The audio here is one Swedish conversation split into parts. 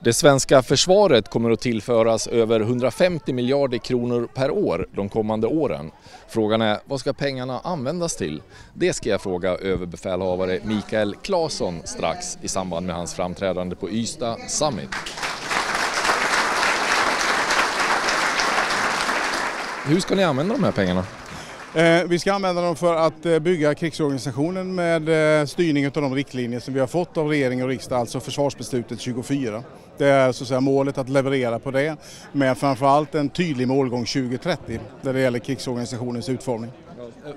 Det svenska försvaret kommer att tillföras över 150 miljarder kronor per år de kommande åren. Frågan är, vad ska pengarna användas till? Det ska jag fråga överbefälhavare Mikael Claesson strax i samband med hans framträdande på Ystad Summit. Hur ska ni använda de här pengarna? Vi ska använda dem för att bygga krigsorganisationen med styrning av de riktlinjer som vi har fått av regering och riksdag, alltså försvarsbeslutet 24. Det är så att säga målet att leverera på det, med framförallt en tydlig målgång 2030 där det gäller krigsorganisationens utformning.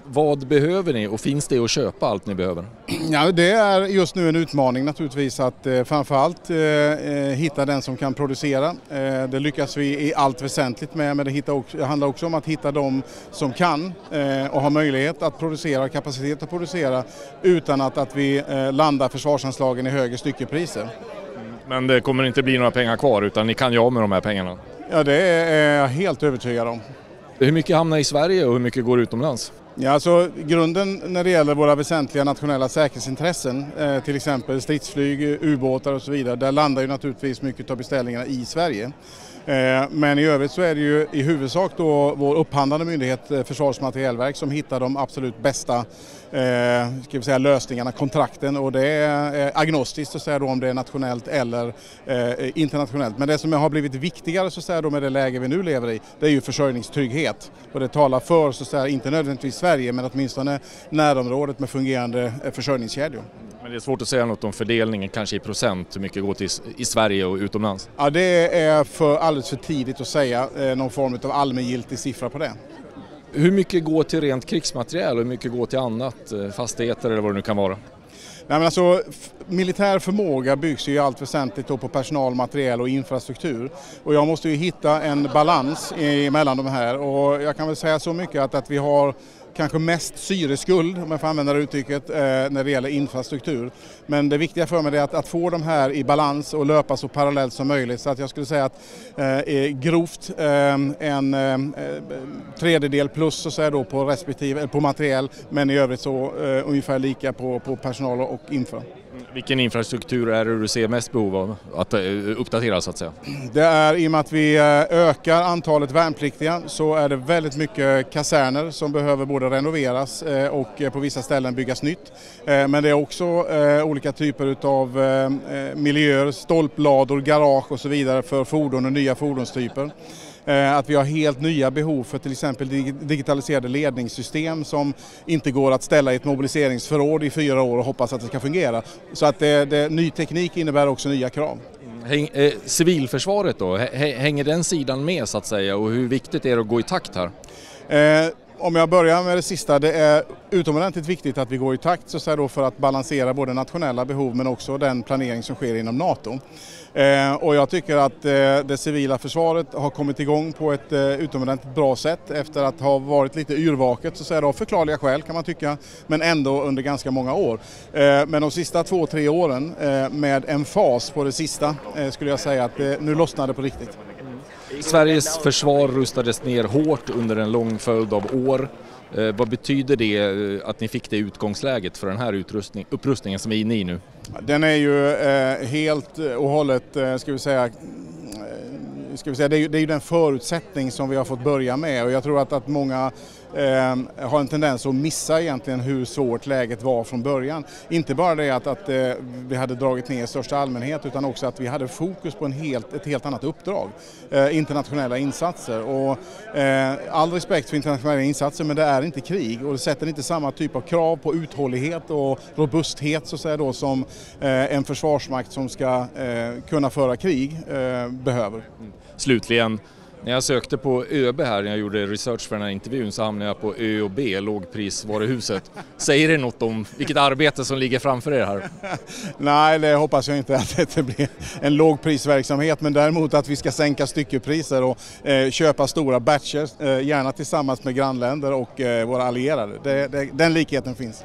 Vad behöver ni och finns det att köpa allt ni behöver? Ja, det är just nu en utmaning naturligtvis att framförallt hitta den som kan producera. Det lyckas vi i allt väsentligt med, men det handlar också om att hitta de som kan och har möjlighet att producera, kapacitet att producera utan att vi landar försvarsanslagen i högre styckepriser. Men det kommer inte bli några pengar kvar utan ni kan ju av med de här pengarna? Ja, det är jag helt övertygad om. Hur mycket hamnar i Sverige och hur mycket går utomlands? Ja, alltså, grunden när det gäller våra väsentliga nationella säkerhetsintressen, till exempel stridsflyg, ubåtar och så vidare, där landar ju naturligtvis mycket av beställningarna i Sverige. Men i övrigt så är det ju i huvudsak då vår upphandlande myndighet Försvarsmaterielverk som hittar de absolut bästa ska vi säga, lösningarna, kontrakten, och det är agnostiskt att säga då om det är nationellt eller internationellt. Men det som har blivit viktigare så att säga, då med det läge vi nu lever i, det är ju försörjningstrygghet. Och det talar för så att säga, inte nödvändigtvis Sverige men åtminstone närområdet med fungerande försörjningskedjor. Men det är svårt att säga något om fördelningen, kanske i procent, hur mycket går till i Sverige och utomlands? Ja, det är alldeles för tidigt att säga någon form av allmängiltig siffra på det. Hur mycket går till rent krigsmateriel och hur mycket går till annat, fastigheter eller vad det nu kan vara? Nej, men alltså, militär förmåga byggs ju i allt väsentligt då på personal, materiel och infrastruktur. Och jag måste ju hitta en balans mellan de här, och jag kan väl säga så mycket att vi har kanske mest syreskuld, om jag får använda det uttrycket, när det gäller infrastruktur. Men det viktiga för mig är att få de här i balans och löpa så parallellt som möjligt. Så att jag skulle säga att grovt en tredjedel plus så säga då på respektive på materiell, men i övrigt så ungefär lika på personal och infra. Vilken infrastruktur är det du ser mest behov av att uppdatera så att säga? Det är i och med att vi ökar antalet värnpliktiga så är det väldigt mycket kaserner som behöver både renoveras och på vissa ställen byggas nytt. Men det är också olika typer av miljöer, stolplador, garage och så vidare för fordon och nya fordonstyper. Att vi har helt nya behov för till exempel digitaliserade ledningssystem som inte går att ställa i ett mobiliseringsförråd i 4 år och hoppas att det ska fungera. Så att ny teknik innebär också nya krav. Civilförsvaret då, hänger den sidan med så att säga, och hur viktigt är det att gå i takt här? Om jag börjar med det sista, det är utomordentligt viktigt att vi går i takt så att säga då, för att balansera både nationella behov men också den planering som sker inom NATO. Och jag tycker att det civila försvaret har kommit igång på ett utomordentligt bra sätt efter att ha varit lite yrvaket så att säga då, av förklarliga skäl kan man tycka, men ändå under ganska många år. Men de sista 2-3 åren med en fas på det sista skulle jag säga att nu lossnade på riktigt. Sveriges försvar rustades ner hårt under en lång följd av år. Vad betyder det att ni fick det utgångsläget för den här upprustningen som vi är inne i nu? Den är ju helt och hållet, ska vi säga, det är ju den förutsättning som vi har fått börja med, och jag tror att många har en tendens att missa egentligen hur svårt läget var från början. Inte bara det att vi hade dragit ner i största allmänhet utan också att vi hade fokus på ett helt annat uppdrag. Internationella insatser, och all respekt för internationella insatser, men det är inte krig och det sätter inte samma typ av krav på uthållighet och robusthet så att säga då, som en försvarsmakt som ska kunna föra krig behöver. Slutligen, när jag sökte på ÖB här när jag gjorde research för den här intervjun så hamnade jag på Ö och B, lågprisvaruhuset. Säger det något om vilket arbete som ligger framför er här? Nej, det hoppas jag inte att det blir en lågprisverksamhet, men däremot att vi ska sänka styckepriser och köpa stora batcher, gärna tillsammans med grannländer och våra allierade. Den likheten finns.